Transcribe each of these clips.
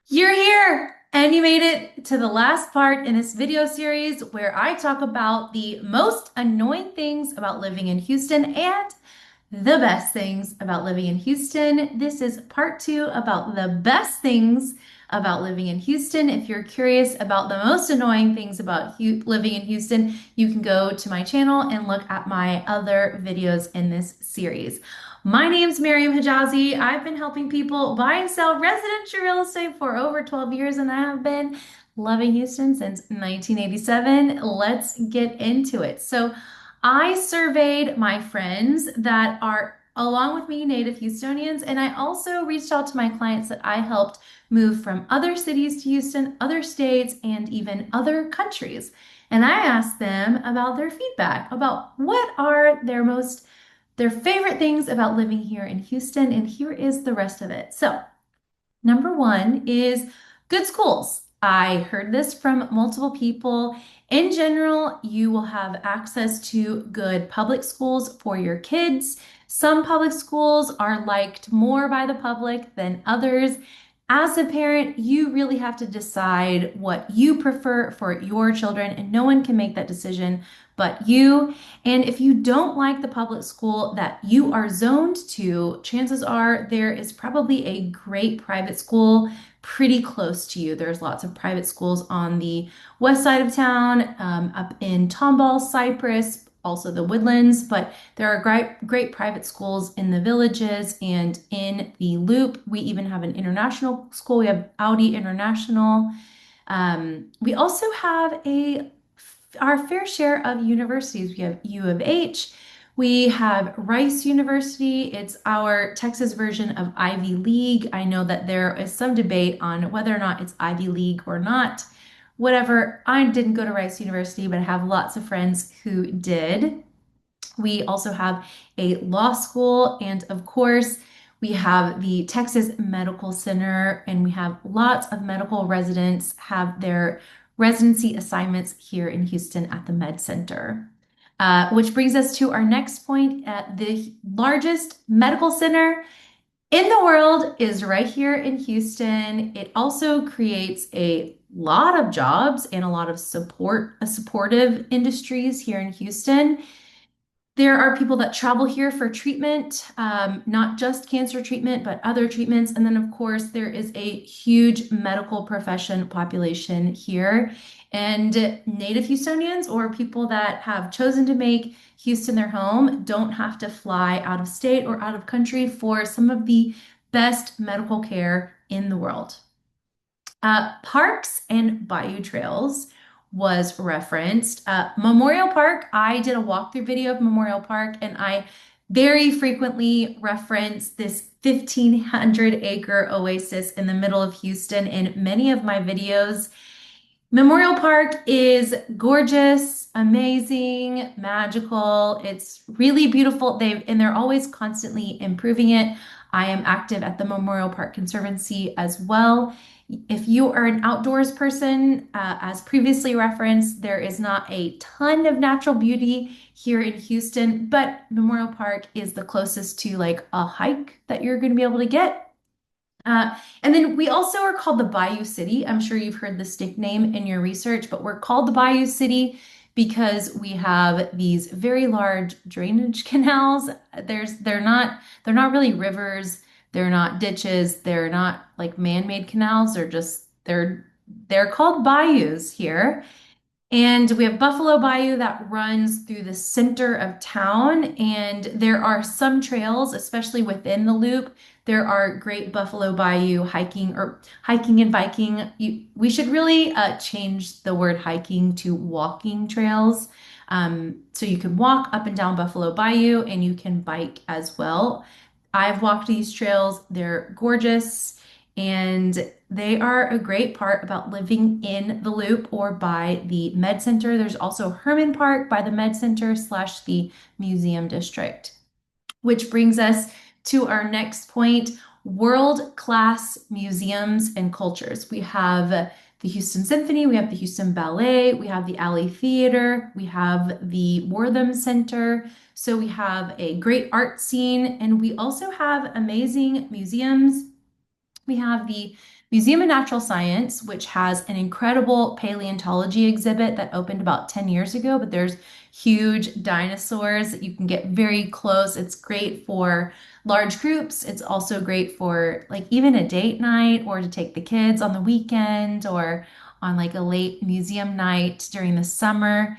You're here and you made it to the last part in this video series where I talk about the most annoying things about living in Houston and the best things about living in Houston. This is part two about the best things about living in Houston. If you're curious about the most annoying things about living in Houston, you can go to my channel and look at my other videos in this series. My name's Mariam Hejazi. I've been helping people buy and sell residential real estate for over 12 years, and I have been loving Houston since 1987. Let's get into it. So, I surveyed my friends that are, along with me, native Houstonians, and I also reached out to my clients that I helped move from other cities to Houston, other states, and even other countries. And I asked them about their feedback, about what are their favorite things about living here in Houston, and here is the rest of it. So, number one is good schools. I heard this from multiple people. In general, you will have access to good public schools for your kids. Some public schools are liked more by the public than others. As a parent, you really have to decide what you prefer for your children, and no one can make that decision but you. And if you don't like the public school that you are zoned to, chances are there is probably a great private school pretty close to you. There's lots of private schools on the west side of town, up in Tomball, Cypress, also the Woodlands, but there are great private schools in the villages and in the Loop. We even have an international school. We have Audi International. We also have our fair share of universities. We have U of H. We have Rice University. It's our Texas version of Ivy League. I know that there is some debate on whether or not it's Ivy League or not. Whatever, I didn't go to Rice University, but I have lots of friends who did. We also have a law school, and of course, we have the Texas Medical Center, and we have lots of medical residents have their residency assignments here in Houston at the Med Center. Which brings us to our next point. The largest medical center in the world is right here in Houston. It also creates a lot of jobs and a lot of supportive industries here in Houston. There are people that travel here for treatment, not just cancer treatment, but other treatments. And then, of course, there is a huge medical profession population here. And native Houstonians or people that have chosen to make Houston their home don't have to fly out of state or out of country for some of the best medical care in the world. Parks and bayou trails was referenced. Memorial Park, I did a walkthrough video of Memorial Park, and I very frequently reference this 1,500-acre oasis in the middle of Houston in many of my videos. Memorial Park is gorgeous, amazing, magical. It's really beautiful. They're always constantly improving it. I am active at the Memorial Park Conservancy as well. If you are an outdoors person, as previously referenced, there is not a ton of natural beauty here in Houston, but Memorial Park is the closest to like a hike that you're going to be able to get. And then we also are called the Bayou City. I'm sure you've heard this nickname in your research, but we're called the Bayou City because we have these very large drainage canals. They're not really rivers. They're not ditches. They're not like man-made canals. They're called bayous here. And we have Buffalo Bayou that runs through the center of town. And there are some trails, especially within the loop. There are great Buffalo Bayou hiking and biking. We should really change the word hiking to walking trails. So you can walk up and down Buffalo Bayou and you can bike as well. I've walked these trails. They're gorgeous. And they are a great part about living in the Loop or by the Med Center. There's also Herman Park by the Med Center / the Museum District, which brings us to our next point, world-class museums and cultures. We have the Houston Symphony, we have the Houston Ballet, we have the Alley Theater, we have the Wortham Center. So we have a great art scene, and we also have amazing museums. We have the Museum of Natural Science, which has an incredible paleontology exhibit that opened about 10 years ago, but there's huge dinosaurs that you can get very close. It's great for large groups. It's also great for like even a date night or to take the kids on the weekend or on like a late museum night during the summer.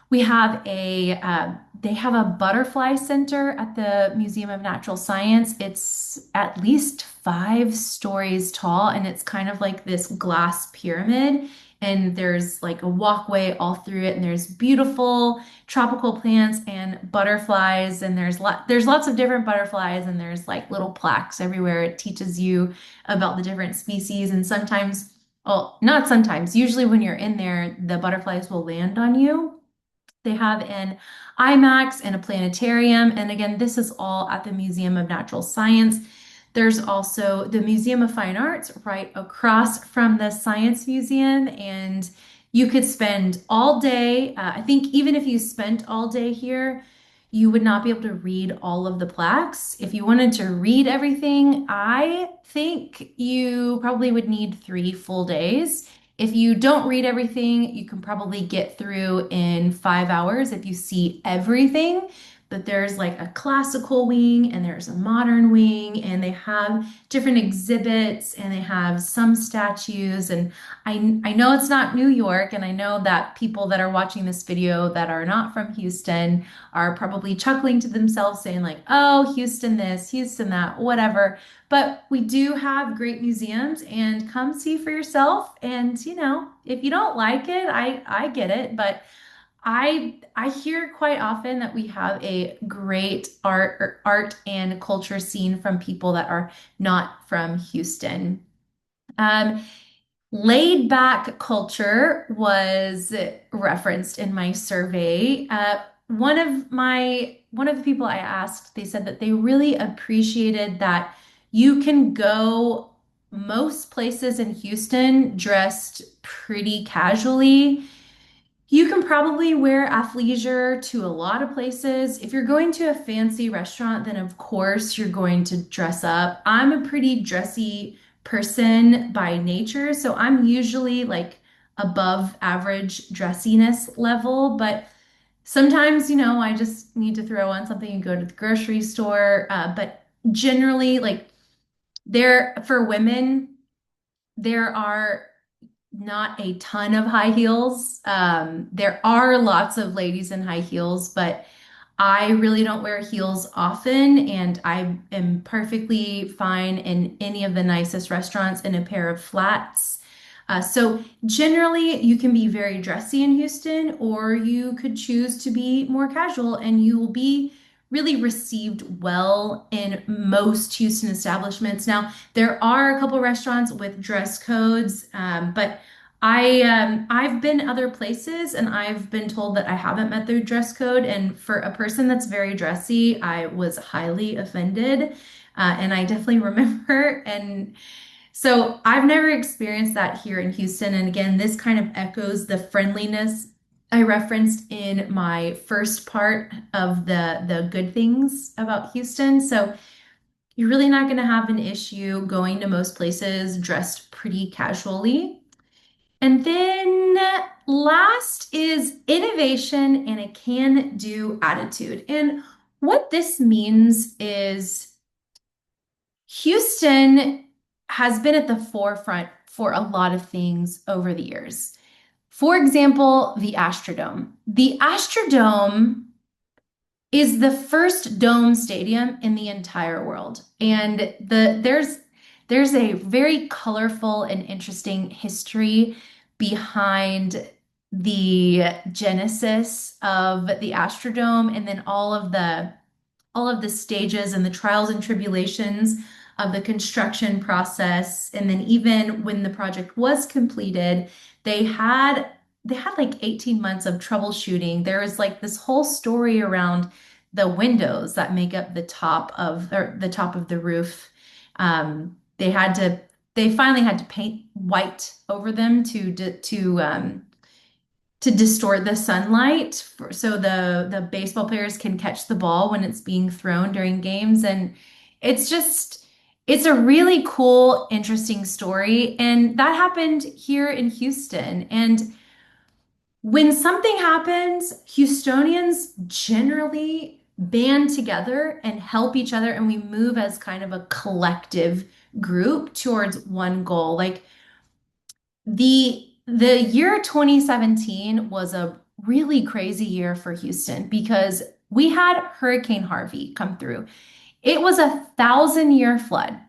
We have they have a butterfly center at the Museum of Natural Science. It's at least 5 stories tall, and it's kind of like this glass pyramid. And there's like a walkway all through it, and there's beautiful tropical plants and butterflies, and there's lots of different butterflies, and there's like little plaques everywhere. It teaches you about the different species, and sometimes, well, not sometimes, usually when you're in there, the butterflies will land on you. They have an IMAX and a planetarium. And again, this is all at the Museum of Natural Science. There's also the Museum of Fine Arts right across from the Science Museum. And you could spend all day. I think even if you spent all day here, you would not be able to read all of the plaques. If you wanted to read everything, I think you probably would need 3 full days. If you don't read everything, you can probably get through in 5 hours if you see everything. But there's like a classical wing and there's a modern wing, and they have different exhibits and they have some statues. And I know it's not New York, and I know that people that are watching this video that are not from Houston are probably chuckling to themselves saying like, oh, Houston this, Houston that, whatever. But we do have great museums, and come see for yourself. And if you don't like it, I get it, but I hear quite often that we have a great art and culture scene from people that are not from Houston. Um, Laid back culture was referenced in my survey. One of the people I asked, they said that they really appreciated that you can go most places in Houston dressed pretty casually. You can probably wear athleisure to a lot of places. If you're going to a fancy restaurant, then of course you're going to dress up. I'm a pretty dressy person by nature, so I'm usually like above average dressiness level, but sometimes, I just need to throw on something and go to the grocery store. But generally, like for women, there are not a ton of high heels. There are lots of ladies in high heels, but I really don't wear heels often, and I am perfectly fine in any of the nicest restaurants in a pair of flats. So generally, you can be very dressy in Houston, or you could choose to be more casual, and you will be really received well in most Houston establishments. Now, there are a couple restaurants with dress codes, but I've been other places and I've been told that I haven't met their dress code. And for a person that's very dressy, I was highly offended. And I definitely remember. And so I've never experienced that here in Houston. And again, this kind of echoes the friendliness I referenced in my first part of the good things about Houston. So you're really not going to have an issue going to most places dressed pretty casually. And then last is innovation and a can-do attitude. And what this means is Houston has been at the forefront for a lot of things over the years. For example, the Astrodome. The Astrodome is the first dome stadium in the entire world. And there's a very colorful and interesting history behind the genesis of the Astrodome, and then all of the stages and the trials and tribulations of the construction process. And then even when the project was completed, they had like 18 months of troubleshooting. There was like this whole story around the windows that make up the top of the roof. They finally had to paint white over them to distort the sunlight so the baseball players can catch the ball when it's being thrown during games. And it's just It's a really cool, interesting story. And that happened here in Houston. And when something happens, Houstonians generally band together and help each other, and we move as kind of a collective group towards one goal. Like the year 2017 was a really crazy year for Houston because we had Hurricane Harvey come through. It was 1,000-year flood.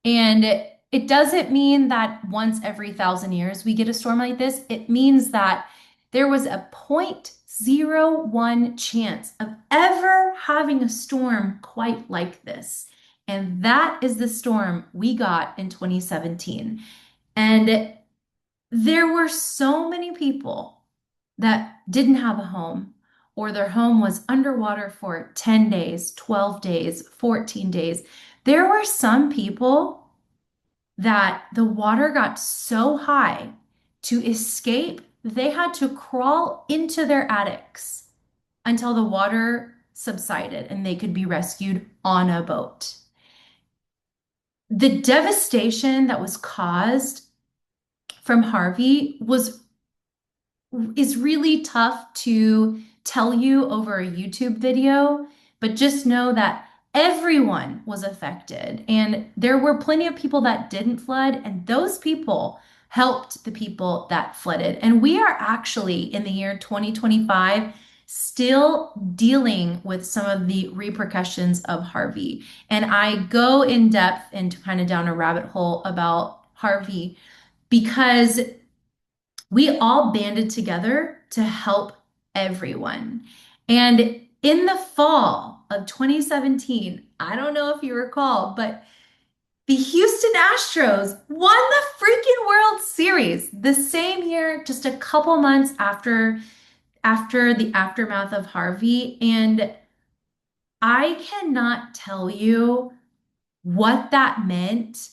And it doesn't mean that once every 1,000 years we get a storm like this. It means that there was a 0.01 chance of ever having a storm quite like this. And that is the storm we got in 2017. And there were so many people that didn't have a home, or their home was underwater for 10 days, 12 days, 14 days. There were some people that the water got so high to escape, they had to crawl into their attics until the water subsided and they could be rescued on a boat. The devastation that was caused from Harvey is really tough to tell you over a YouTube video, but just know that everyone was affected. And there were plenty of people that didn't flood, and those people helped the people that flooded. And we are actually in the year 2025 still dealing with some of the repercussions of Harvey. And I go in depth and kind of down a rabbit hole about Harvey because we all banded together to help everyone. And in the fall of 2017, I don't know if you recall, but the Houston Astros won the freaking World Series the same year, just a couple months after the aftermath of Harvey. And I cannot tell you what that meant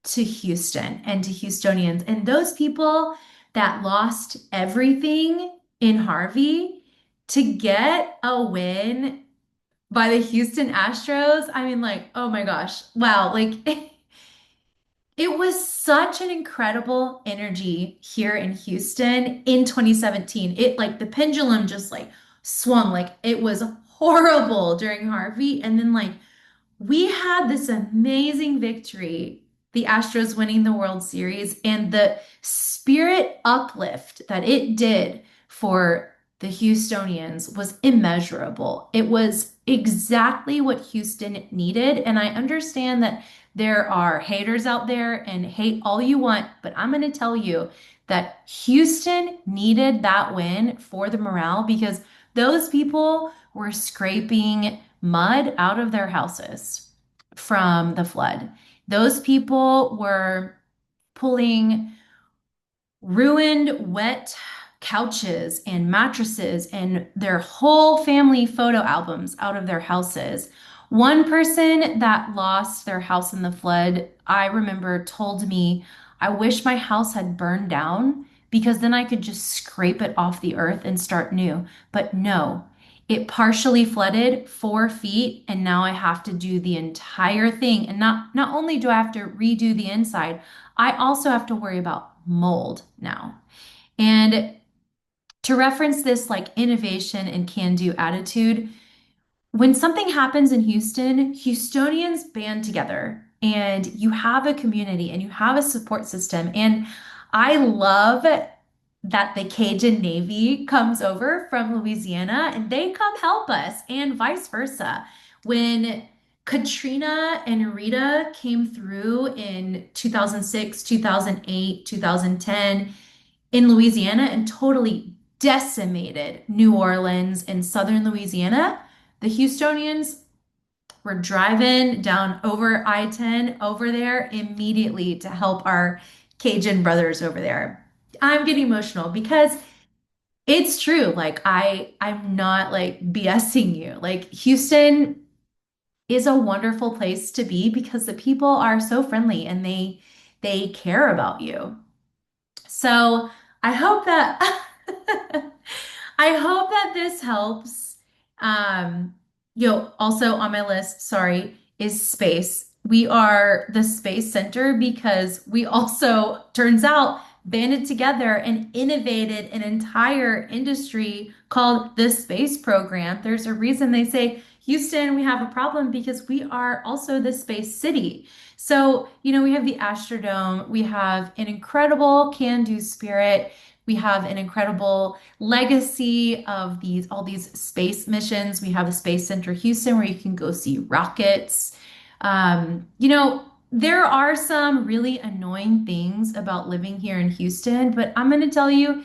to Houston and to Houstonians. And those people that lost everything in Harvey to get a win by the Houston Astros, I mean, like, oh my gosh, wow, like it was such an incredible energy here in Houston in 2017. It like the pendulum just like swung, like it was horrible during Harvey. And then like we had this amazing victory, the Astros winning the World Series, and the spirit uplift that it did for the Houstonians was immeasurable. It was exactly what Houston needed. And I understand that there are haters out there and hate all you want, but I'm going to tell you that Houston needed that win for the morale because those people were scraping mud out of their houses from the flood. Those people were pulling ruined, wet couches and mattresses and their whole family photo albums out of their houses. One person that lost their house in the flood, I remember, told me, I wish my house had burned down because then I could just scrape it off the earth and start new. But no, it partially flooded 4 feet, and now I have to do the entire thing. And not only do I have to redo the inside, I also have to worry about mold now. And to reference this like innovation and can-do attitude, when something happens in Houston, Houstonians band together and you have a community and you have a support system. And I love that the Cajun Navy comes over from Louisiana and they come help us, and vice versa. When Katrina and Rita came through in 2006, 2008, 2010 in Louisiana and totally decimated New Orleans and southern Louisiana, the Houstonians were driving down over I-10 over there immediately to help our Cajun brothers over there. I'm getting emotional because it's true. Like I'm not like BSing you. Like Houston is a wonderful place to be because the people are so friendly and they care about you. So I hope that I hope that this helps. Also on my list, sorry, is space. we are the space center because we also, turns out, banded together and innovated an entire industry called the space program. There's a reason they say, Houston, we have a problem because we are also the space city. So, we have the Astrodome, we have an incredible can-do spirit. We have an incredible legacy of all these space missions. We have the Space Center Houston where you can go see rockets. There are some really annoying things about living here in Houston, but I'm going to tell you,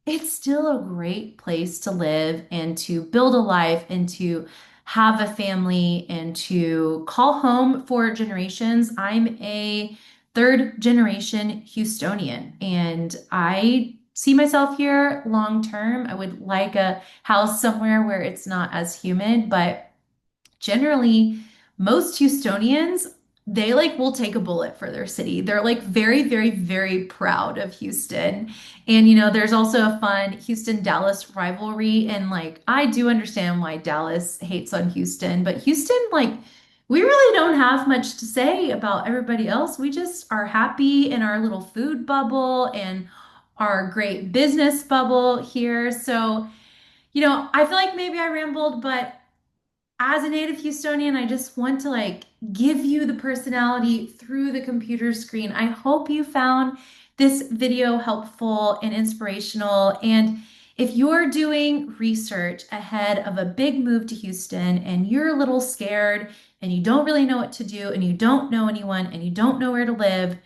it's still a great place to live and to build a life and to have a family and to call home for generations. I'm a third generation Houstonian and I see myself here long term. I would like a house somewhere where it's not as humid, but generally, most Houstonians, they like will take a bullet for their city. They're like very, very, very proud of Houston. And there's also a fun Houston-Dallas rivalry. And like, I do understand why Dallas hates on Houston, but Houston, like, we really don't have much to say about everybody else. We just are happy in our little food bubble and our great business bubble here. So, I feel like maybe I rambled, but as a native Houstonian, I just want to like give you the personality through the computer screen. I hope you found this video helpful and inspirational. And if you're doing research ahead of a big move to Houston and you're a little scared and you don't really know what to do and you don't know anyone and you don't know where to live,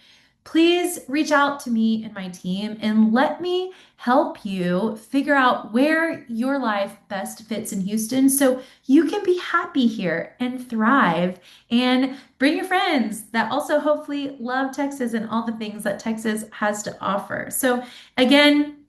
please reach out to me and my team and let me help you figure out where your life best fits in Houston so you can be happy here and thrive and bring your friends that also hopefully love Texas and all the things that Texas has to offer. So again,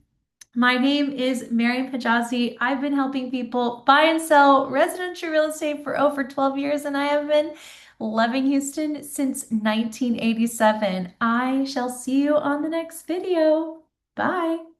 my name is Mariam Hejazi. I've been helping people buy and sell residential real estate for over 12 years, and I have been loving Houston since 1987. I shall see you on the next video. Bye.